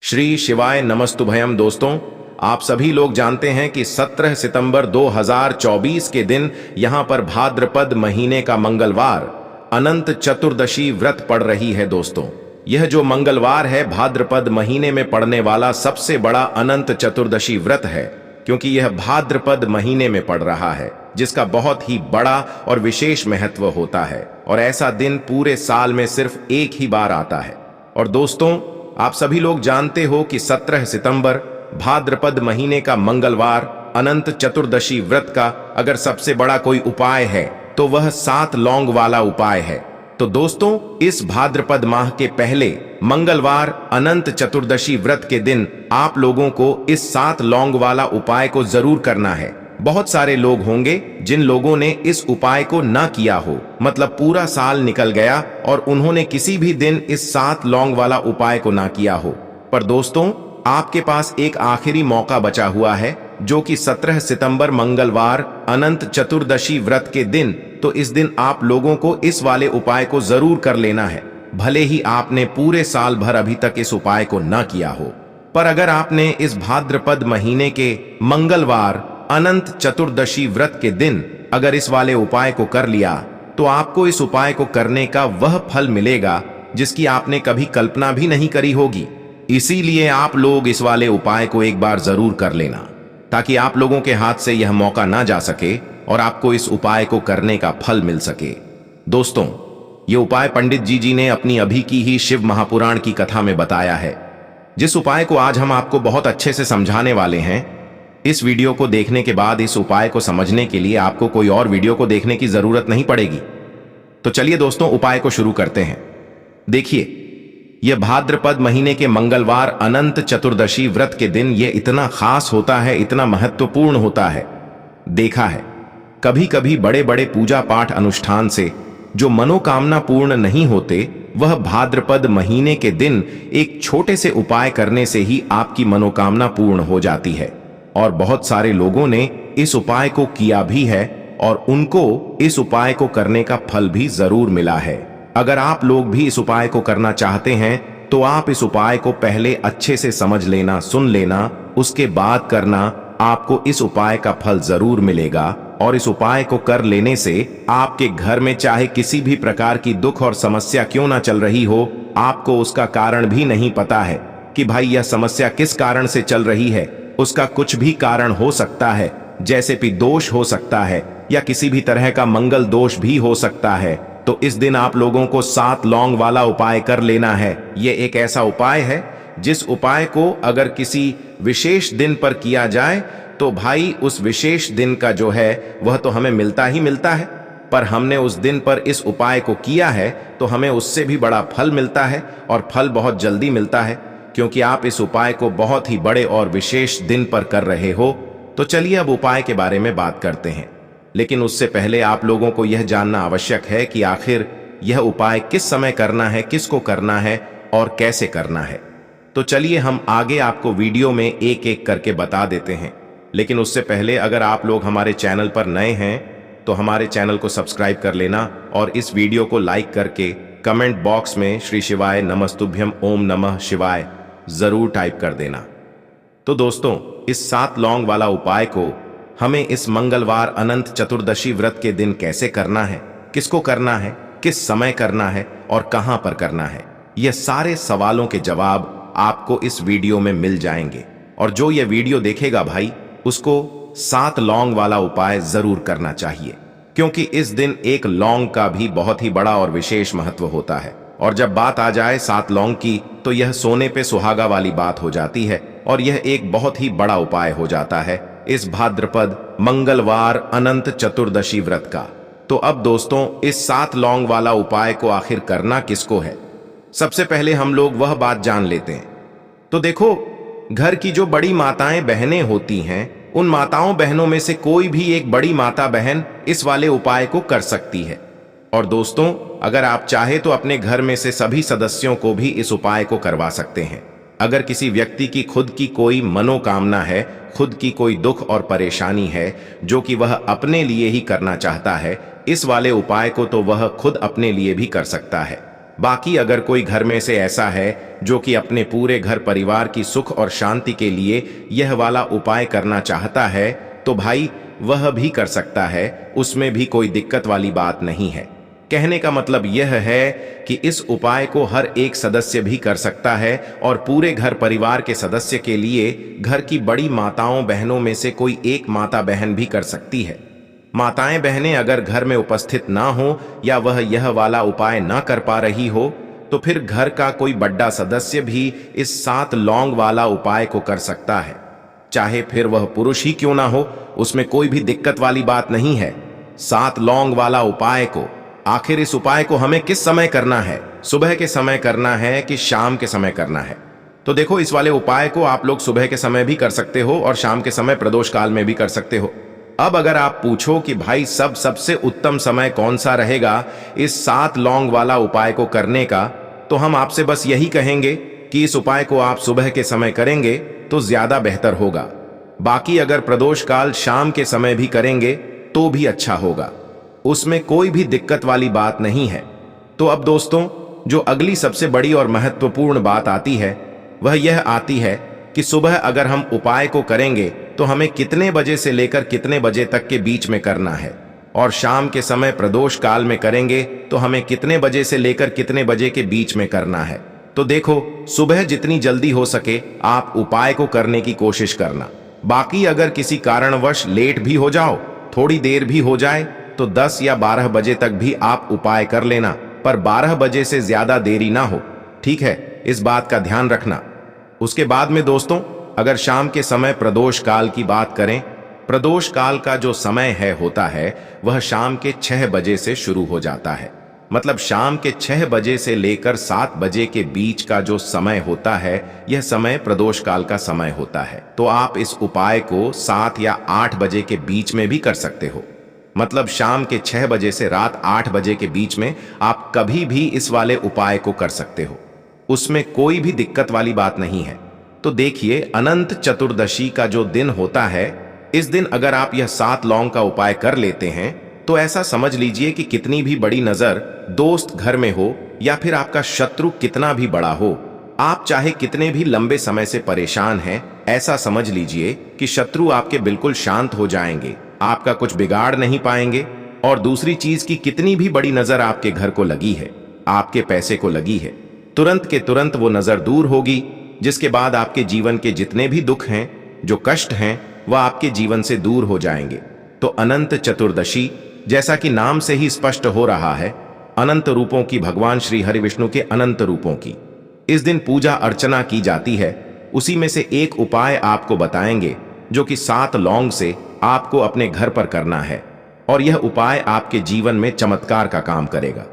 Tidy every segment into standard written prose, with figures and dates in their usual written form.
श्री शिवाय नमस्तुभयम। दोस्तों, आप सभी लोग जानते हैं कि 17 सितंबर 2024 के दिन यहां पर भाद्रपद महीने का मंगलवार अनंत चतुर्दशी व्रत पड़ रही है। दोस्तों, यह जो मंगलवार है भाद्रपद महीने में पड़ने वाला सबसे बड़ा अनंत चतुर्दशी व्रत है, क्योंकि यह भाद्रपद महीने में पड़ रहा है, जिसका बहुत ही बड़ा और विशेष महत्व होता है। और ऐसा दिन पूरे साल में सिर्फ एक ही बार आता है। और दोस्तों, आप सभी लोग जानते हो कि 17 सितंबर भाद्रपद महीने का मंगलवार अनंत चतुर्दशी व्रत का अगर सबसे बड़ा कोई उपाय है तो वह 7 लौंग वाला उपाय है। तो दोस्तों, इस भाद्रपद माह के पहले मंगलवार अनंत चतुर्दशी व्रत के दिन आप लोगों को इस 7 लौंग वाला उपाय को जरूर करना है। बहुत सारे लोग होंगे जिन लोगों ने इस उपाय को ना किया हो, मतलब पूरा साल निकल गया और उन्होंने किसी भी दिन इस 7 लौंग वाला उपाय को ना किया हो। पर दोस्तों, आपके पास एक आखिरी मौका बचा हुआ है, जो कि 17 सितंबर मंगलवार अनंत चतुर्दशी व्रत के दिन। तो इस दिन आप लोगों को इस वाले उपाय को जरूर कर लेना है, भले ही आपने पूरे साल भर अभी तक इस उपाय को ना किया हो। पर अगर आपने इस भाद्रपद महीने के मंगलवार अनंत चतुर्दशी व्रत के दिन अगर इस वाले उपाय को कर लिया, तो आपको इस उपाय को करने का वह फल मिलेगा जिसकी आपने कभी कल्पना भी नहीं करी होगी। इसीलिए आप लोग इस वाले उपाय को एक बार जरूर कर लेना, ताकि आप लोगों के हाथ से यह मौका ना जा सके और आपको इस उपाय को करने का फल मिल सके। दोस्तों, यह उपाय पंडित जी ने अपनी अभी की ही शिव महापुराण की कथा में बताया है, जिस उपाय को आज हम आपको बहुत अच्छे से समझाने वाले हैं। इस वीडियो को देखने के बाद इस उपाय को समझने के लिए आपको कोई और वीडियो को देखने की जरूरत नहीं पड़ेगी। तो चलिए दोस्तों, उपाय को शुरू करते हैं। देखिए, यह भाद्रपद महीने के मंगलवार अनंत चतुर्दशी व्रत के दिन यह इतना खास होता है, इतना महत्वपूर्ण होता है। देखा है, कभी कभी बड़े बड़े पूजा पाठ अनुष्ठान से जो मनोकामना पूर्ण नहीं होते, वह भाद्रपद महीने के दिन एक छोटे से उपाय करने से ही आपकी मनोकामना पूर्ण हो जाती है। और बहुत सारे लोगों ने इस उपाय को किया भी है और उनको इस उपाय को करने का फल भी जरूर मिला है। अगर आप लोग भी इस उपाय को करना चाहते हैं तो आप इस उपाय को पहले अच्छे से समझ लेना, सुन लेना, उसके बाद करना। आपको इस उपाय का फल जरूर मिलेगा। और इस उपाय को कर लेने से आपके घर में चाहे किसी भी प्रकार की दुख और समस्या क्यों ना चल रही हो, आपको उसका कारण भी नहीं पता है कि भाई यह समस्या किस कारण से चल रही है। उसका कुछ भी कारण हो सकता है, जैसे कि दोष हो सकता है या किसी भी तरह का मंगल दोष भी हो सकता है। तो इस दिन आप लोगों को 7 लौंग वाला उपाय कर लेना है। यह एक ऐसा उपाय है जिस उपाय को अगर किसी विशेष दिन पर किया जाए तो भाई उस विशेष दिन का जो है वह तो हमें मिलता ही मिलता है, पर हमने उस दिन पर इस उपाय को किया है तो हमें उससे भी बड़ा फल मिलता है, और फल बहुत जल्दी मिलता है, क्योंकि आप इस उपाय को बहुत ही बड़े और विशेष दिन पर कर रहे हो। तो चलिए अब उपाय के बारे में बात करते हैं। लेकिन उससे पहले आप लोगों को यह जानना आवश्यक है कि आखिर यह उपाय किस समय करना है, किसको करना है और कैसे करना है। तो चलिए हम आगे आपको वीडियो में एक एक करके बता देते हैं। लेकिन उससे पहले अगर आप लोग हमारे चैनल पर नए हैं तो हमारे चैनल को सब्सक्राइब कर लेना और इस वीडियो को लाइक करके कमेंट बॉक्स में श्री शिवाय नमस्तुभ्यम ओम नमः शिवाय जरूर टाइप कर देना। तो दोस्तों, इस 7 लौंग वाला उपाय को हमें इस मंगलवार अनंत चतुर्दशी व्रत के दिन कैसे करना है, किसको करना है, किस समय करना है और कहां पर करना है, यह सारे सवालों के जवाब आपको इस वीडियो में मिल जाएंगे। और जो यह वीडियो देखेगा भाई, उसको 7 लौंग वाला उपाय जरूर करना चाहिए, क्योंकि इस दिन एक लौंग का भी बहुत ही बड़ा और विशेष महत्व होता है। और जब बात आ जाए 7 लौंग की, तो यह सोने पे सुहागा वाली बात हो जाती है और यह एक बहुत ही बड़ा उपाय हो जाता है इस भाद्रपद मंगलवार अनंत चतुर्दशी व्रत का। तो अब दोस्तों, इस 7 लौंग वाला उपाय को आखिर करना किसको है, सबसे पहले हम लोग वह बात जान लेते हैं। तो देखो, घर की जो बड़ी माताएं बहनें होती हैं, उन माताओं बहनों में से कोई भी एक बड़ी माता बहन इस वाले उपाय को कर सकती है। और दोस्तों, अगर आप चाहे तो अपने घर में से सभी सदस्यों को भी इस उपाय को करवा सकते हैं। अगर किसी व्यक्ति की खुद की कोई मनोकामना है, खुद की कोई दुख और परेशानी है जो कि वह अपने लिए ही करना चाहता है, इस वाले उपाय को तो वह खुद अपने लिए भी कर सकता है। बाकी अगर कोई घर में से ऐसा है जो कि अपने पूरे घर परिवार की सुख और शांति के लिए यह वाला उपाय करना चाहता है, तो भाई वह भी कर सकता है, उसमें भी कोई दिक्कत वाली बात नहीं है। कहने का मतलब यह है कि इस उपाय को हर एक सदस्य भी कर सकता है और पूरे घर परिवार के सदस्य के लिए घर की बड़ी माताओं बहनों में से कोई एक माता बहन भी कर सकती है। माताएं बहनें अगर घर में उपस्थित ना हो या वह यह वाला उपाय ना कर पा रही हो, तो फिर घर का कोई बड़ा सदस्य भी इस 7 लौंग वाला उपाय को कर सकता है, चाहे फिर वह पुरुष ही क्यों ना हो, उसमें कोई भी दिक्कत वाली बात नहीं है। 7 लौंग वाला उपाय को, आखिर इस उपाय को हमें किस समय करना है? सुबह के समय करना है कि शाम के समय करना है? तो देखो, इस वाले उपाय को आप लोग सुबह के समय भी कर सकते हो और शाम के समय प्रदोष काल में भी कर सकते हो। अब अगर आप पूछो कि भाई सबसे उत्तम समय कौन सा रहेगा इस 7 लौंग वाला उपाय को करने का, तो हम आपसे बस यही कहेंगे कि इस उपाय को आप सुबह के समय करेंगे तो ज्यादा बेहतर होगा। बाकी अगर प्रदोष काल शाम के समय भी करेंगे तो भी अच्छा होगा, उसमें कोई भी दिक्कत वाली बात नहीं है। तो अब दोस्तों, जो अगली सबसे बड़ी और महत्वपूर्ण बात आती है वह यह आती है कि सुबह अगर हम उपाय को करेंगे तो हमें कितने बजे से लेकर कितने बजे तक के बीच में करना है, और शाम के समय प्रदोष काल में करेंगे तो हमें कितने बजे से लेकर कितने बजे के बीच में करना है। तो देखो, सुबह जितनी जल्दी हो सके आप उपाय को करने की कोशिश करना। बाकी अगर किसी कारणवश लेट भी हो जाओ, थोड़ी देर भी हो जाए, तो 10 या 12 बजे तक भी आप उपाय कर लेना, पर 12 बजे से ज्यादा देरी ना हो, ठीक है? इस बात का ध्यान रखना। उसके बाद में दोस्तों, अगर शाम के समय प्रदोष काल की बात करें, प्रदोष काल का जो समय होता है वह शाम के 6 बजे से शुरू हो जाता है। मतलब शाम के 6 बजे से लेकर 7 बजे के बीच का जो समय होता है, यह समय प्रदोष काल का समय होता है। तो आप इस उपाय को 7 या 8 बजे के बीच में भी कर सकते हो। मतलब शाम के 6 बजे से रात 8 बजे के बीच में आप कभी भी इस वाले उपाय को कर सकते हो, उसमें कोई भी दिक्कत वाली बात नहीं है। तो देखिए, अनंत चतुर्दशी का जो दिन होता है, इस दिन अगर आप यह 7 लौंग का उपाय कर लेते हैं तो ऐसा समझ लीजिए कि कितनी भी बड़ी नजर दोस्त घर में हो या फिर आपका शत्रु कितना भी बड़ा हो, आप चाहे कितने भी लंबे समय से परेशान हैं, ऐसा समझ लीजिए कि शत्रु आपके बिल्कुल शांत हो जाएंगे, आपका कुछ बिगाड़ नहीं पाएंगे। और दूसरी चीज की कितनी भी बड़ी नजर आपके घर को लगी है, आपके पैसे को लगी है, तुरंत के तुरंत वो नजर दूर होगी, जिसके बाद आपके जीवन के जितने भी दुख हैं, जो कष्ट हैं, वह आपके जीवन से दूर हो जाएंगे। तो अनंत चतुर्दशी, जैसा कि नाम से ही स्पष्ट हो रहा है, अनंत रूपों की, भगवान श्री हरि विष्णु के अनंत रूपों की इस दिन पूजा अर्चना की जाती है। उसी में से एक उपाय आपको बताएंगे जो कि 7 लौंग से आपको अपने घर पर करना है, और यह उपाय आपके जीवन में चमत्कार का काम करेगा।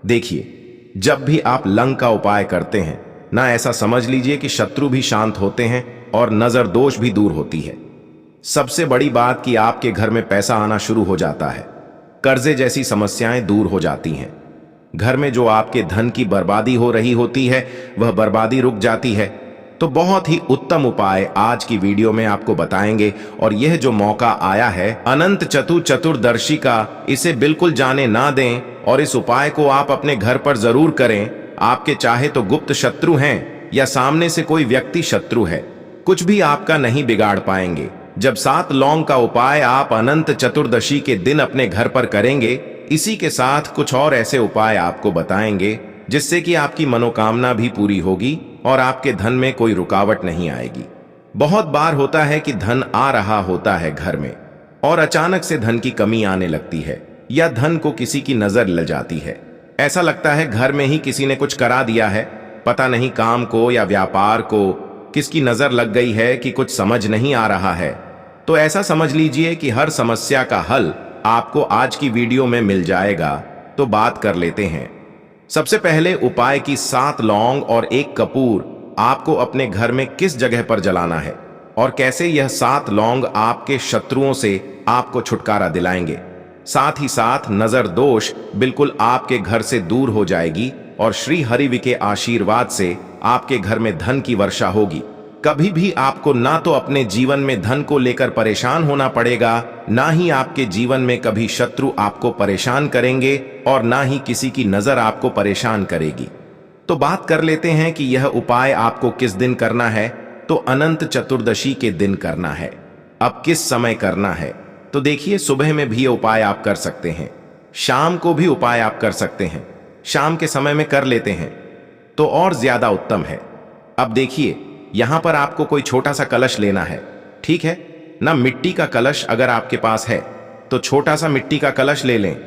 देखिए, जब भी आप लंग का उपाय करते हैं ना, ऐसा समझ लीजिए कि शत्रु भी शांत होते हैं और नजर दोष भी दूर होती है। सबसे बड़ी बात कि आपके घर में पैसा आना शुरू हो जाता है, कर्जे जैसी समस्याएं दूर हो जाती हैं, घर में जो आपके धन की बर्बादी हो रही होती है वह बर्बादी रुक जाती है। तो बहुत ही उत्तम उपाय आज की वीडियो में आपको बताएंगे, और यह जो मौका आया है अनंत चतुर्दशी का, इसे बिल्कुल जाने ना दें और इस उपाय को आप अपने घर पर जरूर करें। आपके चाहे तो गुप्त शत्रु हैं या सामने से कोई व्यक्ति शत्रु है, कुछ भी आपका नहीं बिगाड़ पाएंगे। जब 7 लौंग का उपाय आप अनंत चतुर्दशी के दिन अपने घर पर करेंगे, इसी के साथ कुछ और ऐसे उपाय आपको बताएंगे जिससे कि आपकी मनोकामना भी पूरी होगी और आपके धन में कोई रुकावट नहीं आएगी। बहुत बार होता है कि धन आ रहा होता है घर में और अचानक से धन की कमी आने लगती है, या धन को किसी की नजर लग जाती है। ऐसा लगता है घर में ही किसी ने कुछ करा दिया है, पता नहीं काम को या व्यापार को किसकी नजर लग गई है कि कुछ समझ नहीं आ रहा है। तो ऐसा समझ लीजिए कि हर समस्या का हल आपको आज की वीडियो में मिल जाएगा। तो बात कर लेते हैं। सबसे पहले उपाय की 7 लौंग और 1 कपूर आपको अपने घर में किस जगह पर जलाना है, और कैसे यह 7 लौंग आपके शत्रुओं से आपको छुटकारा दिलाएंगे। साथ ही साथ नजर दोष बिल्कुल आपके घर से दूर हो जाएगी और श्री हरिवि के आशीर्वाद से आपके घर में धन की वर्षा होगी। कभी भी आपको ना तो अपने जीवन में धन को लेकर परेशान होना पड़ेगा, ना ही आपके जीवन में कभी शत्रु आपको परेशान करेंगे और ना ही किसी की नजर आपको परेशान करेगी। तो बात कर लेते हैं कि यह उपाय आपको किस दिन करना है। तो अनंत चतुर्दशी के दिन करना है। अब किस समय करना है? तो देखिए, सुबह में भी उपाय आप कर सकते हैं, शाम को भी उपाय आप कर सकते हैं। शाम के समय में कर लेते हैं तो और ज्यादा उत्तम है। अब देखिए, यहां पर आपको कोई छोटा सा कलश लेना है, ठीक है ना। मिट्टी का कलश अगर आपके पास है तो छोटा सा मिट्टी का कलश ले लें,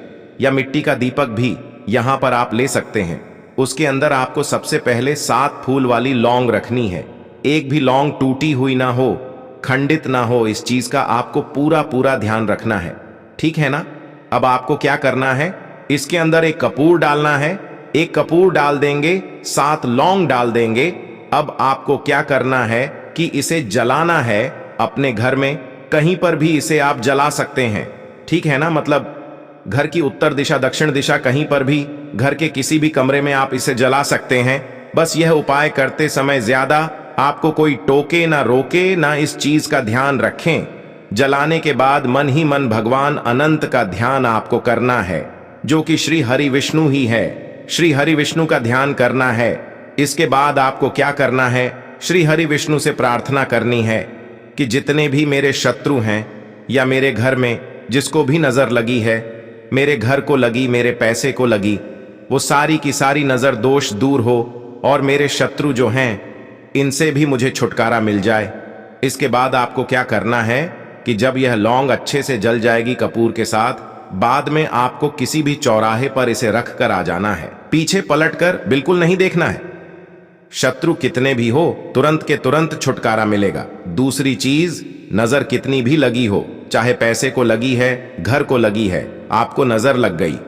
या मिट्टी का दीपक भी यहां पर आप ले सकते हैं। उसके अंदर आपको सबसे पहले 7 फूल वाली लौंग रखनी है। एक भी लौंग टूटी हुई ना हो, खंडित ना हो, इस चीज का आपको पूरा पूरा ध्यान रखना है, ठीक है ना। अब आपको क्या करना है, इसके अंदर एक कपूर डालना है। एक कपूर डाल देंगे, 7 लौंग डाल देंगे। अब आपको क्या करना है कि इसे जलाना है अपने घर में, कहीं पर भी इसे आप जला सकते हैं, ठीक है ना। मतलब घर की उत्तर दिशा, दक्षिण दिशा, कहीं पर भी घर के किसी भी कमरे में आप इसे जला सकते हैं। बस यह उपाय करते समय ज्यादा आपको कोई टोके ना रोके, ना इस चीज का ध्यान रखें। जलाने के बाद मन ही मन भगवान अनंत का ध्यान आपको करना है, जो कि श्री हरि विष्णु ही है। श्री हरि विष्णु का ध्यान करना है। इसके बाद आपको क्या करना है, श्री हरि विष्णु से प्रार्थना करनी है कि जितने भी मेरे शत्रु हैं या मेरे घर में जिसको भी नजर लगी है, मेरे घर को लगी, मेरे पैसे को लगी, वो सारी की सारी नजर दोष दूर हो और मेरे शत्रु जो हैं इनसे भी मुझे छुटकारा मिल जाए। इसके बाद आपको क्या करना है कि जब यह लौंग अच्छे से जल जाएगी कपूर के साथ, बाद में आपको किसी भी चौराहे पर इसे रख कर आ जाना है। पीछे पलटकर बिल्कुल नहीं देखना है। शत्रु कितने भी हो, तुरंत के तुरंत छुटकारा मिलेगा। दूसरी चीज, नजर कितनी भी लगी हो, चाहे पैसे को लगी है, घर को लगी है, आपको नजर लग गई,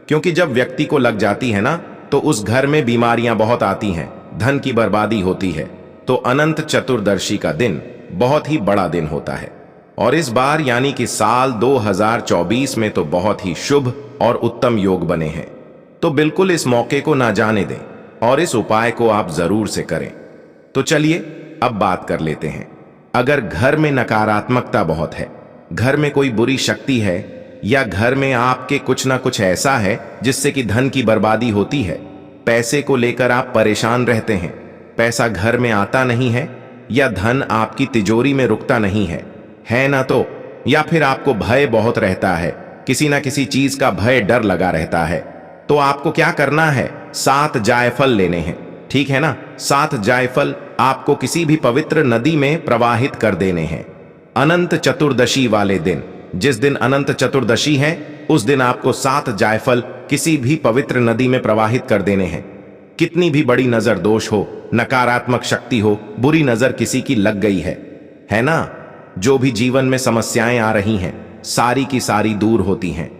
क्योंकि जब व्यक्ति को लग जाती है ना तो उस घर में बीमारियां बहुत आती हैं, धन की बर्बादी होती है। तो अनंत चतुर्दशी का दिन बहुत ही बड़ा दिन होता है, और इस बार यानी कि साल 2024 में तो बहुत ही शुभ और उत्तम योग बने हैं। तो बिल्कुल इस मौके को ना जाने दें और इस उपाय को आप जरूर से करें। तो चलिए अब बात कर लेते हैं। अगर घर में नकारात्मकता बहुत है, घर में कोई बुरी शक्ति है, या घर में आपके कुछ ना कुछ ऐसा है जिससे कि धन की बर्बादी होती है, पैसे को लेकर आप परेशान रहते हैं, पैसा घर में आता नहीं है, या धन आपकी तिजोरी में रुकता नहीं है ना, तो या फिर आपको भय बहुत रहता है, किसी ना किसी चीज का भय, डर लगा रहता है, तो आपको क्या करना है, 7 जायफल लेने हैं, ठीक है ना। 7 जायफल आपको किसी भी पवित्र नदी में प्रवाहित कर देने हैं। अनंत चतुर्दशी वाले दिन, जिस दिन अनंत चतुर्दशी है, उस दिन आपको 7 जायफल किसी भी पवित्र नदी में प्रवाहित कर देने हैं। कितनी भी बड़ी नजर दोष हो, नकारात्मक शक्ति हो, बुरी नजर किसी की लग गई है ना, जो भी जीवन में समस्याएं आ रही हैं, सारी की सारी दूर होती हैं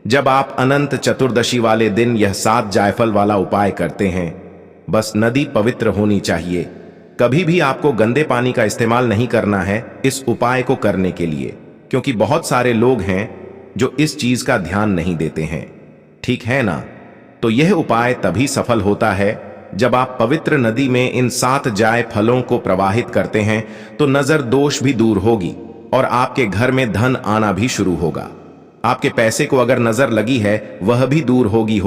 जब आप अनंत चतुर्दशी वाले दिन यह 7 जायफल वाला उपाय करते हैं। बस नदी पवित्र होनी चाहिए। कभी भी आपको गंदे पानी का इस्तेमाल नहीं करना है इस उपाय को करने के लिए, क्योंकि बहुत सारे लोग हैं जो इस चीज का ध्यान नहीं देते हैं, ठीक है ना। तो यह उपाय तभी सफल होता है जब आप पवित्र नदी में इन 7 जायफलों को प्रवाहित करते हैं, तो नजर दोष भी दूर होगी और आपके घर में धन आना भी शुरू होगा। आपके पैसे को अगर नजर लगी है वह भी दूर होगी,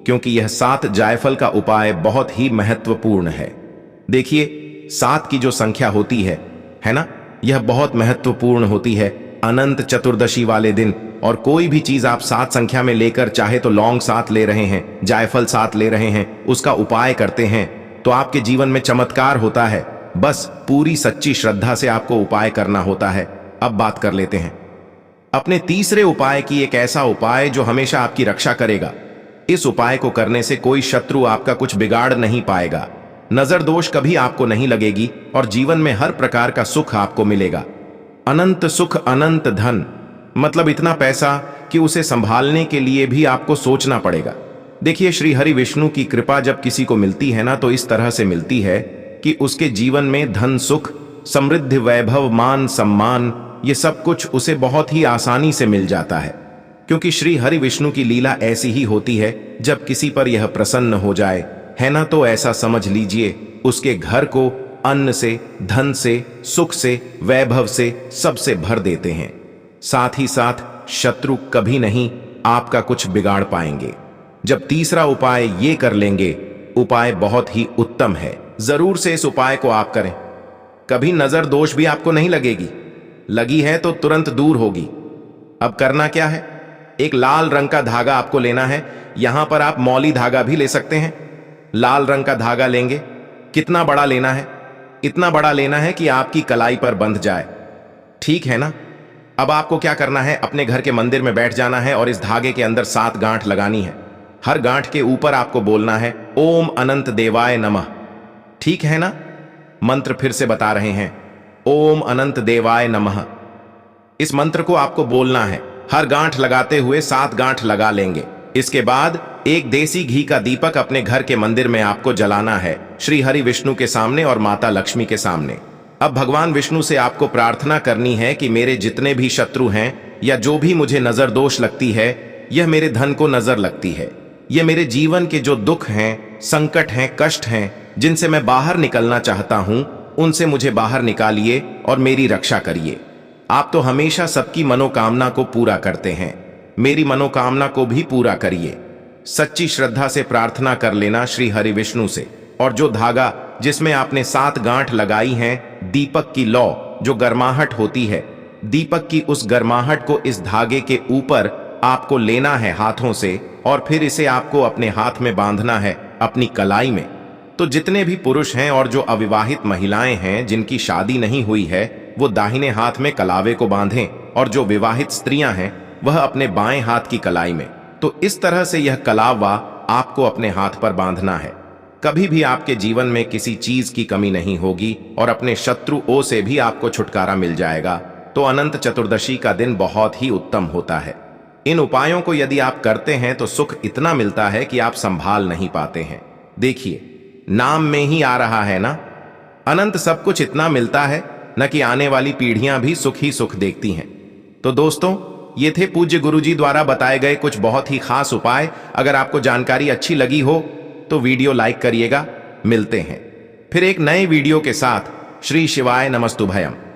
क्योंकि यह 7 जायफल का उपाय बहुत ही महत्वपूर्ण है। देखिए, 7 की जो संख्या होती है ना, यह बहुत महत्वपूर्ण होती है अनंत चतुर्दशी वाले दिन। और कोई भी चीज आप 7 संख्या में लेकर, चाहे तो लौंग 7 ले रहे हैं, जायफल 7 ले रहे हैं, उसका उपाय करते हैं, तो आपके जीवन में चमत्कार होता है। बस पूरी सच्ची श्रद्धा से आपको उपाय करना होता है। अब बात कर लेते हैं अपने तीसरे उपाय की। एक ऐसा उपाय जो हमेशा आपकी रक्षा करेगा। इस उपाय को करने से कोई शत्रु आपका कुछ बिगाड़ नहीं पाएगा, नजर दोष कभी आपको नहीं लगेगी, और जीवन में हर प्रकार का सुख आपको मिलेगा। अनंत सुख, अनंत धन, मतलब इतना पैसा कि उसे संभालने के लिए भी आपको सोचना पड़ेगा। देखिए, श्री हरि विष्णु की कृपा जब किसी को मिलती है ना, तो इस तरह से मिलती है कि उसके जीवन में धन, सुख, समृद्धि, वैभव, मान, सम्मान, ये सब कुछ उसे बहुत ही आसानी से मिल जाता है। क्योंकि श्री हरि विष्णु की लीला ऐसी ही होती है, जब किसी पर यह प्रसन्न हो जाए, है ना, तो ऐसा समझ लीजिए उसके घर को अन्न से, धन से, सुख से, वैभव से, सबसे भर देते हैं। साथ ही साथ शत्रु कभी नहीं आपका कुछ बिगाड़ पाएंगे। जब तीसरा उपाय ये कर लेंगे, उपाय बहुत ही उत्तम है, जरूर से इस उपाय को आप करें। कभी नजर दोष भी आपको नहीं लगेगी, लगी है तो तुरंत दूर होगी। अब करना क्या है, एक लाल रंग का धागा आपको लेना है। यहां पर आप मौली धागा भी ले सकते हैं। लाल रंग का धागा लेंगे। कितना बड़ा लेना है? इतना बड़ा लेना है कि आपकी कलाई पर बंध जाए, ठीक है ना। अब आपको क्या करना है, अपने घर के मंदिर में बैठ जाना है और इस धागे के अंदर 7 गांठ लगानी है। हर गांठ के ऊपर आपको बोलना है ओम अनंत देवाय नमः, ठीक है ना। मंत्र फिर से बता रहे हैं, ओम अनंत देवाय नमः। इस मंत्र को आपको बोलना है। हर गांठ लगाते हुए 7 गांठ लगा लेंगे। इसके बाद एक देसी घी का दीपक अपने घर के मंदिर में आपको जलाना है, श्री हरि विष्णु के सामने और माता लक्ष्मी के सामने। अब भगवान विष्णु से आपको प्रार्थना करनी है कि मेरे जितने भी शत्रु हैं या जो भी मुझे नजर दोष लगती है, यह मेरे धन को नजर लगती है, यह मेरे जीवन के जो दुख हैं, संकट हैं, कष्ट हैं, जिनसे मैं बाहर निकलना चाहता हूं, उनसे मुझे बाहर निकालिए और मेरी रक्षा करिए। आप तो हमेशा सबकी मनोकामना को पूरा करते हैं, मेरी मनोकामना को भी पूरा करिए। सच्ची श्रद्धा से प्रार्थना कर लेना श्री हरि विष्णु से। और जो धागा जिसमें आपने 7 गांठ लगाई हैं, दीपक की लौ जो गर्माहट होती है, दीपक की उस गर्माहट को इस धागे के ऊपर आपको लेना है हाथों से, और फिर इसे आपको अपने हाथ में बांधना है, अपनी कलाई में। तो जितने भी पुरुष हैं और जो अविवाहित महिलाएं हैं जिनकी शादी नहीं हुई है, वो दाहिने हाथ में कलावे को बांधें, और जो विवाहित स्त्रियां हैं वह अपने बाएं हाथ की कलाई में। तो इस तरह से यह कलावा आपको अपने हाथ पर बांधना है। कभी भी आपके जीवन में किसी चीज की कमी नहीं होगी और अपने शत्रुओं से भी आपको छुटकारा मिल जाएगा। तो अनंत चतुर्दशी का दिन बहुत ही उत्तम होता है। इन उपायों को यदि आप करते हैं तो सुख इतना मिलता है कि आप संभाल नहीं पाते हैं। देखिए, नाम में ही आ रहा है ना, अनंत सब कुछ इतना मिलता है न कि आने वाली पीढ़ियां भी सुख ही सुख देखती हैं। तो दोस्तों, ये थे पूज्य गुरुजी द्वारा बताए गए कुछ बहुत ही खास उपाय। अगर आपको जानकारी अच्छी लगी हो तो वीडियो लाइक करिएगा। मिलते हैं फिर एक नए वीडियो के साथ। श्री शिवाय नमस्तुभयम।